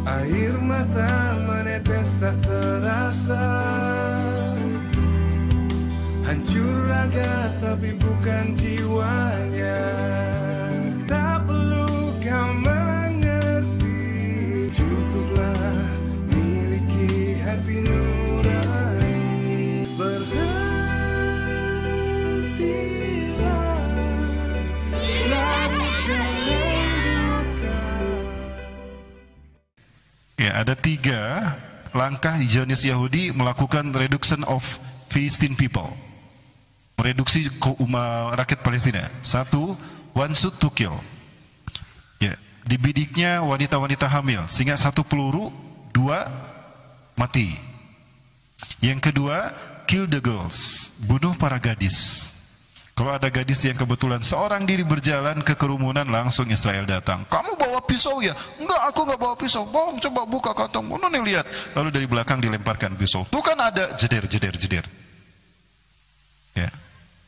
Air mata menetes tak terasa, hancur raga tapi bukan jiwanya. Tak perlu kau mengerti, cukuplah miliki hati nurani. Berhentilah larut dalam duka. Ya, ada 3 langkah Zionis Yahudi melakukan reduction of Philistine people, mereduksi rakyat Palestina. 1, one shoot to kill. Ya, dibidiknya wanita-wanita hamil sehingga 1 peluru 2 mati. Yang kedua, kill the girls, bunuh para gadis. Kalau ada gadis yang kebetulan seorang diri berjalan ke kerumunan, langsung Israel datang. Kamu bawa pisau ya? Enggak, aku enggak bawa pisau. Bohong, coba buka kantong. Mana nih, lihat. Lalu dari belakang dilemparkan pisau. Tuh kan ada, jeder. Ya.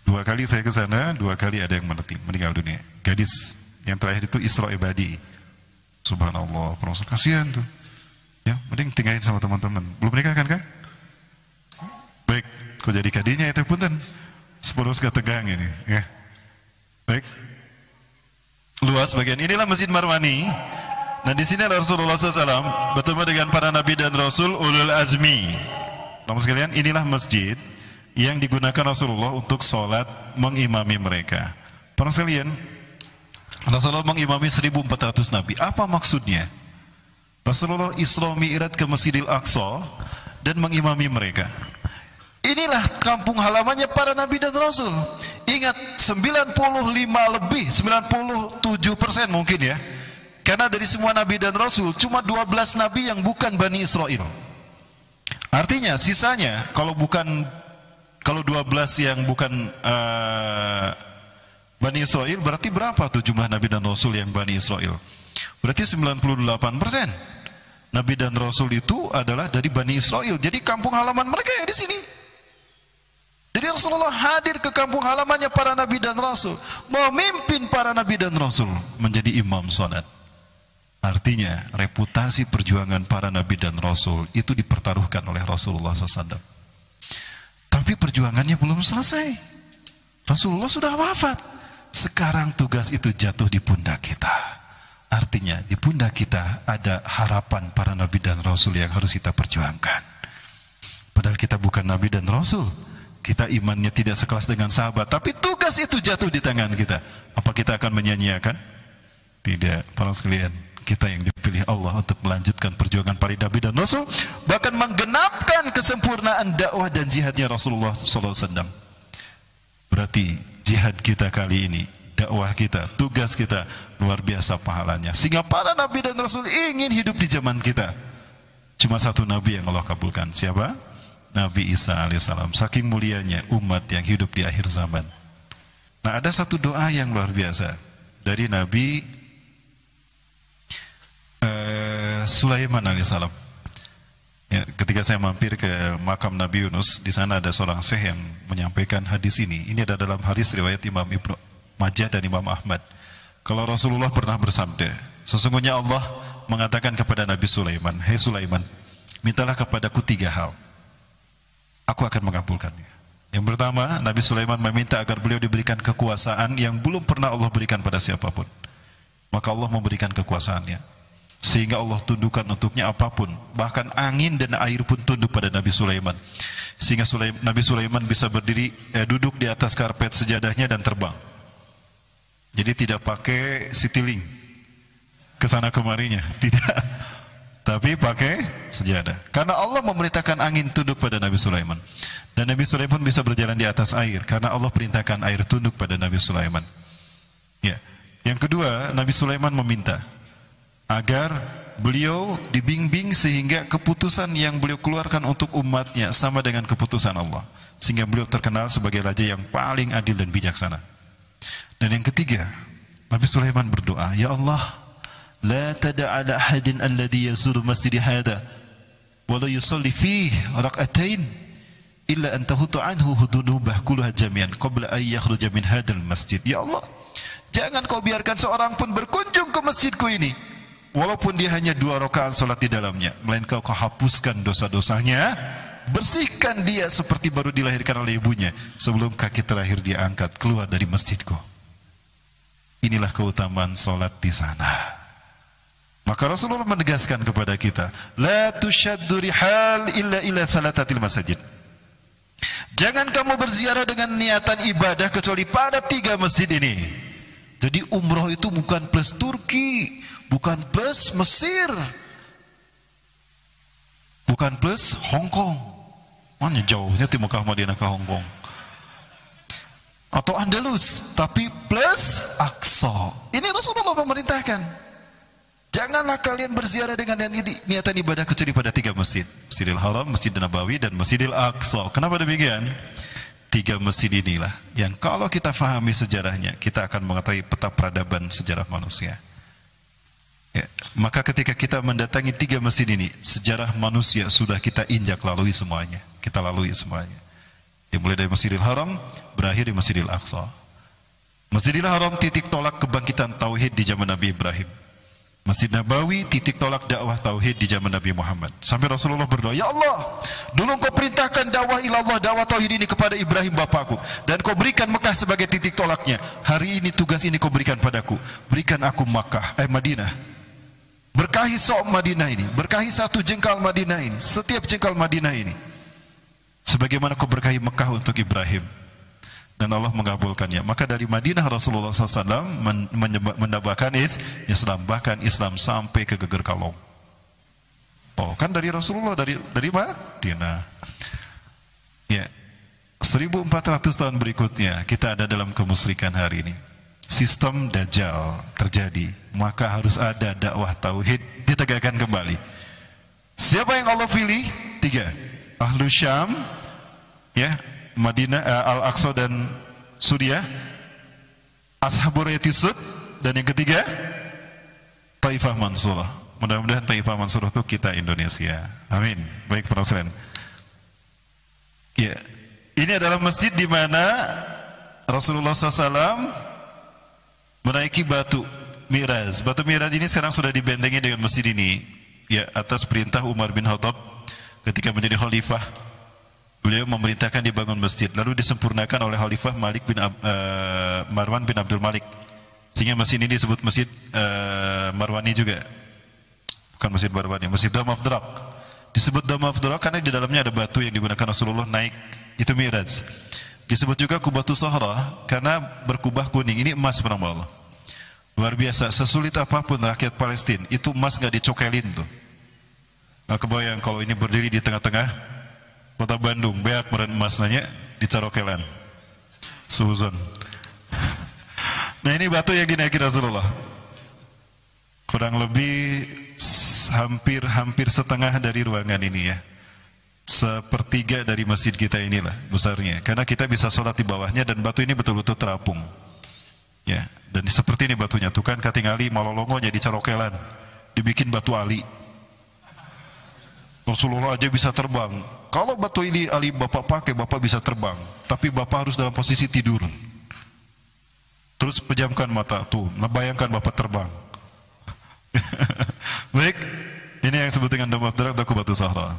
2 kali saya ke sana, 2 kali ada yang meninggal dunia. Gadis yang terakhir itu Isra Ebadi. Subhanallah, proses kasihan tuh. Ya, mending tinggalin sama teman-teman. Belum menikah kan, Kak? Baik, kok jadi kadinya itu punten. 10 suka tegang ini, ya. Baik. Luas bagian inilah Masjid Marwani. Nah, di sini Rasulullah SAW bertemu dengan para nabi dan rasul ulul azmi. Namun sekalian, inilah masjid yang digunakan Rasulullah untuk sholat mengimami mereka. Para sekalian, Rasulullah mengimami 1400 nabi. Apa maksudnya? Rasulullah Isra Mi'raj ke Masjidil Aqsa dan mengimami mereka. Inilah kampung halamannya para nabi dan rasul. Ingat, 97% mungkin ya. Karena dari semua nabi dan rasul cuma 12 nabi yang bukan Bani Israel. Artinya sisanya kalau 12 yang bukan Bani Israel, berarti berapa tuh jumlah nabi dan rasul yang Bani Israel? Berarti 98%. Nabi dan rasul itu adalah dari Bani Israel. Jadi kampung halaman mereka ya di sini. Jadi Rasulullah hadir ke kampung halamannya para nabi dan rasul, memimpin para nabi dan rasul menjadi imam salat. Artinya reputasi perjuangan para nabi dan rasul itu dipertaruhkan oleh Rasulullah SAW. Tapi perjuangannya belum selesai. Rasulullah sudah wafat. Sekarang tugas itu jatuh di pundak kita. Artinya di pundak kita ada harapan para nabi dan rasul yang harus kita perjuangkan. Padahal kita bukan nabi dan rasul. Kita imannya tidak sekelas dengan sahabat, tapi tugas itu jatuh di tangan kita. Apa kita akan menyia-nyiakan? Tidak, para sekalian, kita yang dipilih Allah untuk melanjutkan perjuangan para nabi dan rasul, bahkan menggenapkan kesempurnaan dakwah dan jihadnya Rasulullah SAW. Berarti jihad kita kali ini, dakwah kita, tugas kita luar biasa pahalanya. Sehingga para nabi dan rasul ingin hidup di zaman kita. Cuma 1 nabi yang Allah kabulkan. Siapa? Nabi Isa alaihissalam. Saking mulianya umat yang hidup di akhir zaman. Nah, ada 1 doa yang luar biasa dari Nabi Sulaiman alaihissalam. Ya, ketika saya mampir ke makam Nabi Yunus, di sana ada seorang syekh yang menyampaikan hadis ini. Ini ada dalam hadis riwayat Imam Ibnu Majah dan Imam Ahmad. Kalau Rasulullah pernah bersabda, sesungguhnya Allah mengatakan kepada Nabi Sulaiman, "Hei Sulaiman, mintalah kepadaku 3 hal. Aku akan mengabulkannya." Yang pertama, Nabi Sulaiman meminta agar beliau diberikan kekuasaan yang belum pernah Allah berikan pada siapapun. Maka Allah memberikan kekuasaannya, sehingga Allah tundukkan untuknya apapun. Bahkan angin dan air pun tunduk pada Nabi Sulaiman. Sehingga Nabi Sulaiman bisa duduk di atas karpet sejadahnya dan terbang. Jadi tidak pakai citylink kesana kemarinya, tidak. Tapi pakai sejadah. Karena Allah memerintahkan angin tunduk pada Nabi Sulaiman. Dan Nabi Sulaiman bisa berjalan di atas air karena Allah perintahkan air tunduk pada Nabi Sulaiman. Ya. Yang kedua, Nabi Sulaiman meminta agar beliau dibimbing sehingga keputusan yang beliau keluarkan untuk umatnya sama dengan keputusan Allah. Sehingga beliau terkenal sebagai raja yang paling adil dan bijaksana. Dan yang ketiga, Nabi Sulaiman berdoa, "Ya Allah, la tada' ala ahadin alladhi yazuru masjid hada wa la yusalli fihi rak'atain illa an tahutu anhu hududubah kulluha jami'an qabla an yakhruja min hadzal masjid." Ya Allah, jangan kau biarkan seorang pun berkunjung ke masjidku ini walaupun dia hanya 2 rakaat salat di dalamnya, melainkan kau hapuskan dosa-dosanya, bersihkan dia seperti baru dilahirkan oleh ibunya sebelum kaki terakhir dia angkat keluar dari masjidku. Inilah keutamaan salat di sana. Maka Rasulullah menegaskan kepada kita, la tushaddu rihal illa ila thalathatil masajid. Jangan kamu berziarah dengan niatan ibadah kecuali pada 3 masjid ini. Jadi umroh itu bukan plus Turki, bukan plus Mesir, bukan plus Hong Kong. Mana jauhnya di Mekah Madinah ke Hong Kong? Atau Andalus, tapi plus Aqsa. Ini Rasulullah memerintahkan. Janganlah kalian berziarah dengan niatan ibadah kecuali pada 3 masjid. Masjidil Haram, Masjid Nabawi, dan Masjidil Aqsa. Kenapa demikian? 3 masjid inilah yang kalau kita fahami sejarahnya, kita akan mengetahui peta peradaban sejarah manusia. Ya, maka ketika kita mendatangi 3 masjid ini, sejarah manusia sudah kita injak lalui semuanya. Kita lalui semuanya. Dimulai dari Masjidil Haram, berakhir di Masjidil Aqsa. Masjidil Haram titik tolak kebangkitan tauhid di zaman Nabi Ibrahim. Masjid Nabawi titik tolak dakwah tauhid di zaman Nabi Muhammad. Sampai Rasulullah berdoa, ya Allah, dulu Engkau perintahkan dakwah ilallah, dakwah tauhid ini kepada Ibrahim bapakku, dan Kau berikan Mekah sebagai titik tolaknya. Hari ini tugas ini Kau berikan padaku. Berikan aku Madinah. Berkahi sok Madinah ini, berkahi satu jengkal Madinah ini, setiap jengkal Madinah ini, sebagaimana Kau berkahi Mekah untuk Ibrahim. Dan Allah mengabulkannya. Maka dari Madinah Rasulullah SAW menambahkan Islam, bahkan Islam sampai ke Geger Kalong. Oh, kan dari Rasulullah, dari Madinah. Ya, 1400 tahun berikutnya kita ada dalam kemusyrikan hari ini. Sistem Dajjal terjadi, maka harus ada dakwah tauhid ditegakkan kembali. Siapa yang Allah pilih? 3. Ahlu Syam, ya, Madinah, Al-Aqsa dan Suriah, Ashabur Yatisud, dan yang ketiga Taifah Mansurah. Mudah-mudahan Taifah Mansurah itu kita Indonesia. Amin. Baik para sekalian. Ya, ini adalah masjid di mana Rasulullah SAW menaiki batu Mi'raj. Batu Mi'raj ini sekarang sudah dibentengi dengan masjid ini. Ya, atas perintah Umar bin Khattab ketika menjadi khalifah. Beliau memerintahkan dibangun masjid, lalu disempurnakan oleh Khalifah Marwan bin Abdul Malik, sehingga masjid ini disebut Masjid Marwani juga. Bukan Masjid Marwani, Masjid Dome of the Rock. Disebut Dome of the Rock karena di dalamnya ada batu yang digunakan Rasulullah naik, itu Mi'raj. Disebut juga Qubbatu Sahra karena berkubah kuning, ini emas perang Allah. Luar biasa, sesulit apapun rakyat Palestina, itu emas gak dicokelin tuh. Nah, kebayang kalau ini berdiri di tengah-tengah Kota Bandung, beak meren emas nanya di Carokelan, Suzon. Nah, ini batu yang dinaiki Rasulullah. Kurang lebih hampir setengah dari ruangan ini ya. 1/3 dari masjid kita inilah besarnya. Karena kita bisa sholat di bawahnya dan batu ini betul-betul terapung. Ya, dan seperti ini batunya. Tuh kan katingali malolongonya di Carokelan, dibikin batu ali. Rasulullah aja bisa terbang. Kalau batu ini Ali Bapak pakai, Bapak bisa terbang. Tapi Bapak harus dalam posisi tidur. Terus pejamkan mata tuh, nah bayangkan Bapak terbang. Baik, ini yang disebut dengan Dome of the Rock atau Qubbatu Sahra.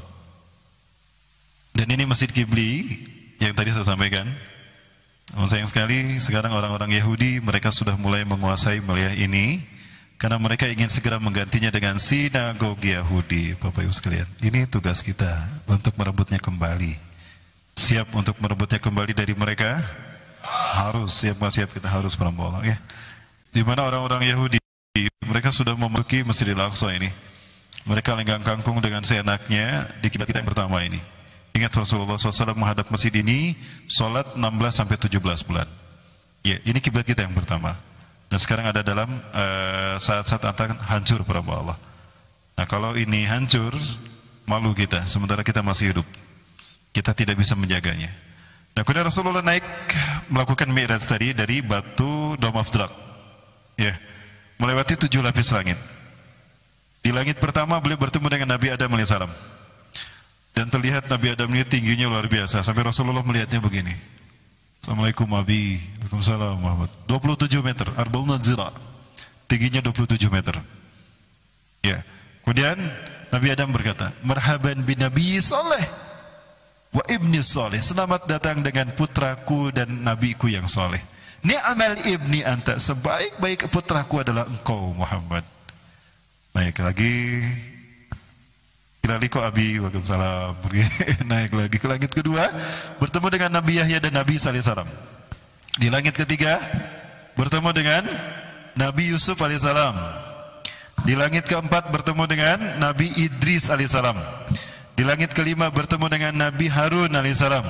Dan ini Masjid Qibli yang tadi saya sampaikan. Namun sayang sekali sekarang orang-orang Yahudi mereka sudah mulai menguasai wilayah ini. Karena mereka ingin segera menggantinya dengan sinagogi Yahudi. Bapak Ibu sekalian, ini tugas kita untuk merebutnya kembali. Siap untuk merebutnya kembali dari mereka? Harus, siap nggak siap kita harus merebut ya. Di mana orang-orang Yahudi mereka sudah memasuki Masjidil Aqsa ini. Mereka lenggang kangkung dengan seenaknya di kiblat kita yang pertama ini. Ingat Rasulullah SAW menghadap masjid ini sholat 16-17 bulan. Ya, ini kiblat kita yang pertama. Dan sekarang ada dalam saat-saat akan hancur para Allah. Nah, kalau ini hancur, malu kita. Sementara kita masih hidup, kita tidak bisa menjaganya. Nah, kemudian Rasulullah naik melakukan Mi'raj tadi dari batu Dome of the Rock, ya, melewati 7 lapis langit. Di langit pertama beliau bertemu dengan Nabi Adam AS. Dan terlihat Nabi Adam ini tingginya luar biasa. Sampai Rasulullah melihatnya begini. Assalamualaikum Abi. Waalaikumsalam Muhammad. 27 meter, Arba'una Zira. Tingginya 27 meter. Ya. Kemudian Nabi Adam berkata, "Marhaban bin Nabi Saleh wa ibni Saleh." Selamat datang dengan putraku dan nabiku yang soleh. Ni'mal ibni anta. Sebaik-baik putraku adalah engkau Muhammad. Naik lagi. Ilaliko abi waalaikumsalam. Naik lagi ke langit kedua, bertemu dengan Nabi Yahya dan Nabi Isa alaihissalam. Di langit ketiga bertemu dengan Nabi Yusuf alaihissalam. Di langit keempat bertemu dengan Nabi Idris alaihissalam. Di langit kelima bertemu dengan Nabi Harun alaihissalam.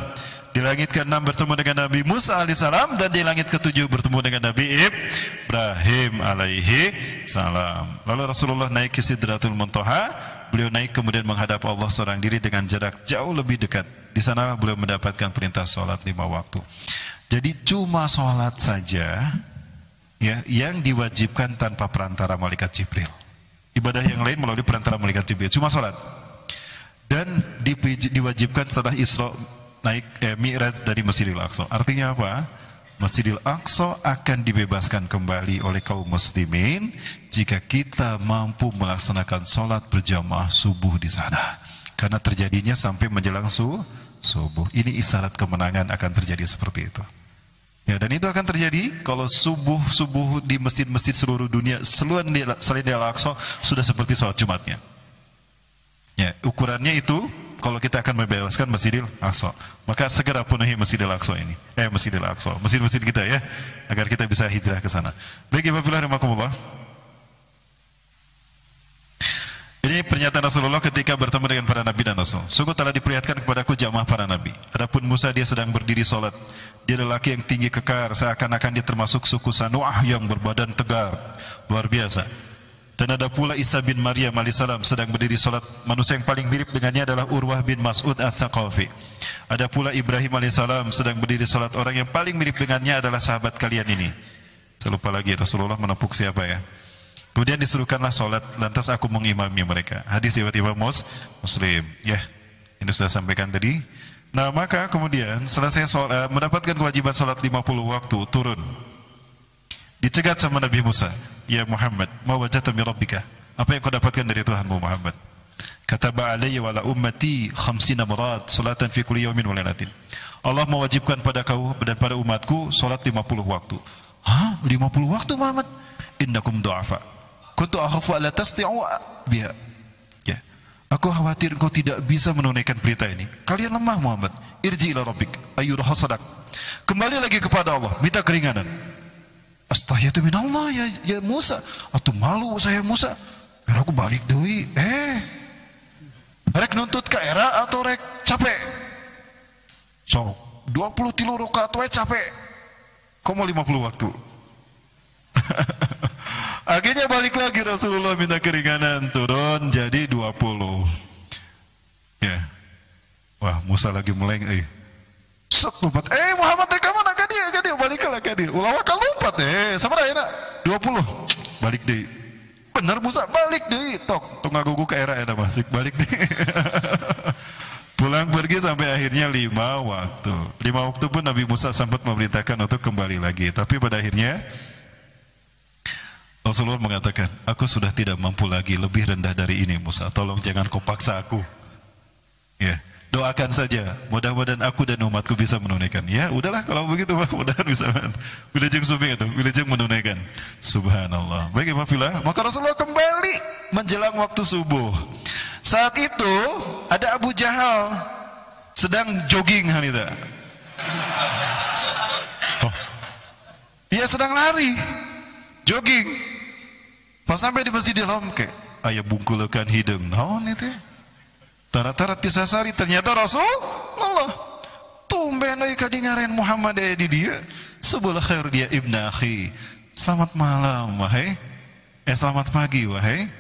Di langit keenam bertemu dengan Nabi Musa alaihissalam. Dan di langit ketujuh bertemu dengan Nabi Ibrahim alaihi salam. Lalu Rasulullah naik ke Sidratul Muntaha. Beliau naik kemudian menghadap Allah seorang diri dengan jarak jauh lebih dekat. Di sana beliau mendapatkan perintah sholat 5 waktu. Jadi cuma sholat saja ya, yang diwajibkan tanpa perantara malaikat Jibril. Ibadah yang lain melalui perantara malaikat Jibril, cuma sholat. Dan diwajibkan setelah Isra naik Mi'raj dari Masjidil Aqsa. Artinya apa? Masjidil Aqsa akan dibebaskan kembali oleh kaum muslimin jika kita mampu melaksanakan sholat berjamaah subuh di sana. Karena terjadinya sampai menjelang subuh. Ini isyarat kemenangan akan terjadi seperti itu. Ya, dan itu akan terjadi kalau subuh di masjid-masjid seluruh dunia selain di Al-Aqsa sudah seperti sholat Jumatnya. Ya, ukurannya itu kalau kita akan membebaskan Masjidil Aqsa, maka segera penuhi Masjidil Aqsa ini. Masjidil Aqsa, masjid-masjid kita ya, agar kita bisa hijrah ke sana. Baik, Ibu rahimakumullah. Ini pernyataan Rasulullah ketika bertemu dengan para nabi dan rasul. Sungguh telah diperlihatkan kepadaku jamaah para nabi. Adapun Musa, dia sedang berdiri salat. Dia lelaki yang tinggi kekar, seakan-akan dia termasuk suku Sanu'ah yang berbadan tegar, luar biasa. Dan ada pula Isa bin Maryam alaihissalam sedang berdiri salat. Manusia yang paling mirip dengannya adalah Urwah bin Mas'ud Ats-Tsaqafi. Ada pula Ibrahim alaihissalam sedang berdiri salat. Orang yang paling mirip dengannya adalah sahabat kalian ini. Saya lupa lagi Rasulullah menepuk siapa ya. Kemudian disuruhkanlah sholat, lantas aku mengimami mereka. Hadis riwayat Imam Muslim. Ya, ini sudah sampaikan tadi. Nah, maka kemudian selesai sholat, mendapatkan kewajiban sholat 50 waktu, turun. Dicegat sama Nabi Musa. Ya Muhammad, ma wajadta min rabbika? Apa yang kau dapatkan dari Tuhanmu Muhammad? Kataba alayya wa ala ummati 50 marat salatan fi kulli yawmin wa lailatin. Allah mewajibkan pada kau dan pada umatku sholat 50 waktu. Hah? 50 waktu Muhammad? Innakum du'afa. Kuntu akhafu alla tastati'u biha. Ya. Aku khawatir kau tidak bisa menunaikan perintah ini. Kalian lemah Muhammad. Irji ila rabbik ayyuha sadak. Kembali lagi kepada Allah, minta keringanan. Astahiyatu minallah ya Musa. Atuh malu saya Musa. Biar aku balik deui. Rek nuntut ka era atau rek capek? So, 23 rakaat we capek. Kau mau 50 waktu? Akhirnya balik lagi Rasulullah minta keringanan, turun jadi 20. Ya. Wah, Musa lagi meleng Set lompat. Muhammad rek mana ka dia balik ka dia. Ulah ka lompat sabaraha ayeuna? 20. Balik deui. Bener Musa balik deui. Tok ngagugu ka era eta masih balik deui. Pulang pergi sampai akhirnya 5 waktu. 5 waktu pun Nabi Musa sempat memerintahkan untuk kembali lagi, tapi pada akhirnya Rasulullah mengatakan, aku sudah tidak mampu lagi, lebih rendah dari ini Musa, tolong jangan kau paksa aku. Ya, doakan saja, mudah-mudahan aku dan umatku bisa menunaikan. Ya, udahlah kalau begitu, mudah-mudahan bisa. Wilujeng suming itu, wilujeng menunaikan. Subhanallah. Baik, maka Rasulullah kembali menjelang waktu subuh. Saat itu ada Abu Jahal sedang jogging Hanita. Ia sedang lari, jogging. Pas sampai di Masjidil Haram ke, aya bungkulekan hideung. Naon itu? Tara-tara tisasari ternyata Rasulullah. Tumben euy ka dingaren Muhammad aya di dia. Sebelah khair dia ibnu akhi. Selamat malam wahai. Selamat pagi wahai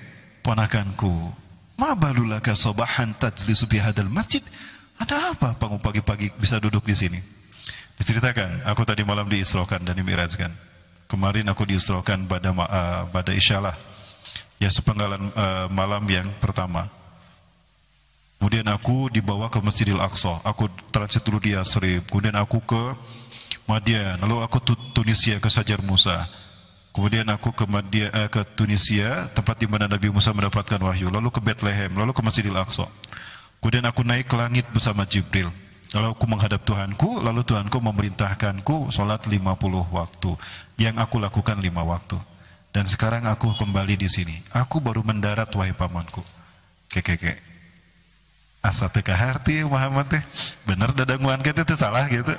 ponakanku. Ma balulaka sabahan tajlisu fi hadzal masjid? Ada apa kamu pagi-pagi bisa duduk di sini? Diceritakan, aku tadi malam diisrokan dan dimi'rajkan. Kemarin aku diisrokan pada isyalah, ya sepenggalan malam yang pertama. Kemudian aku dibawa ke Masjidil Aqsa. Aku transit dulu di Yasrib. Kemudian aku ke Madian. Lalu aku Tunisia ke Sajar Musa. Kemudian aku ke Tunisia, tempat di mana Nabi Musa mendapatkan wahyu. Lalu ke Bethlehem, lalu ke Masjidil Aqsa. Kemudian aku naik ke langit bersama Jibril. Lalu aku menghadap Tuhanku, lalu Tuhanku memerintahkanku sholat 50 waktu. Yang aku lakukan 5 waktu. Dan sekarang aku kembali di sini. Aku baru mendarat, wahai pamanku. Keke. Asa teka harti Muhammad teh. Bener dadanguan kita itu salah gitu.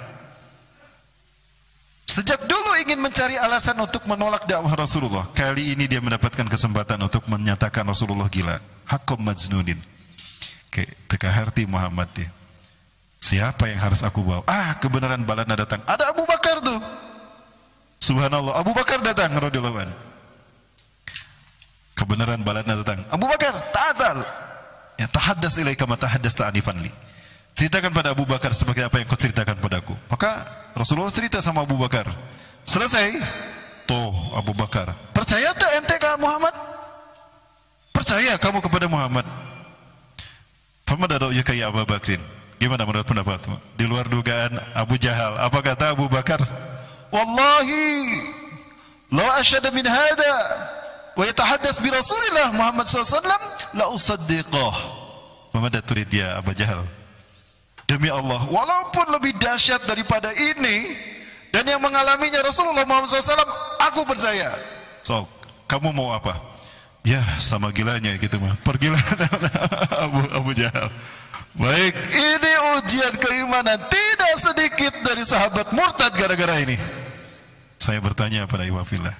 Sejak dulu ingin mencari alasan untuk menolak dakwah Rasulullah. Kali ini dia mendapatkan kesempatan untuk menyatakan Rasulullah gila. Hakum majnunin. Oke, teka harti Muhammad dia. Siapa yang harus aku bawa? Kebenaran balana datang. Ada Abu Bakar tuh. Subhanallah, Abu Bakar datang radhiyallahu anhu. Kebenaran balana datang. Abu Bakar, ta'atal. Ya tahaddas ilaika ma tahaddasta anifan li. Ceritakan pada Abu Bakar seperti apa yang kau ceritakan padaku. Maka Rasulullah cerita sama Abu Bakar. Selesai. Tuh Abu Bakar. Percaya tak ente ke Muhammad? Percaya kamu kepada Muhammad? Famada ra'yuka ya Abu Bakrin. Gimana menurut pendapatmu? Di luar dugaan Abu Jahal. Apa kata Abu Bakar? Wallahi law asyhadu min hada wa yatahaddas bi Rasulillah Muhammad sallallahu alaihi wasallam la usaddiqah. Famada turid ya Abu Jahal. Demi Allah, walaupun lebih dahsyat daripada ini dan yang mengalaminya Rasulullah Muhammad SAW, aku percaya. So, kamu mau apa? Ya, sama gilanya gitu mah. Pergilah Abu Jahal. Baik, ini ujian keimanan tidak sedikit dari sahabat murtad gara-gara ini. Saya bertanya pada Iwafillah,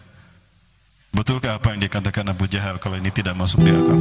betulkah apa yang dikatakan Abu Jahal kalau ini tidak masuk di akal?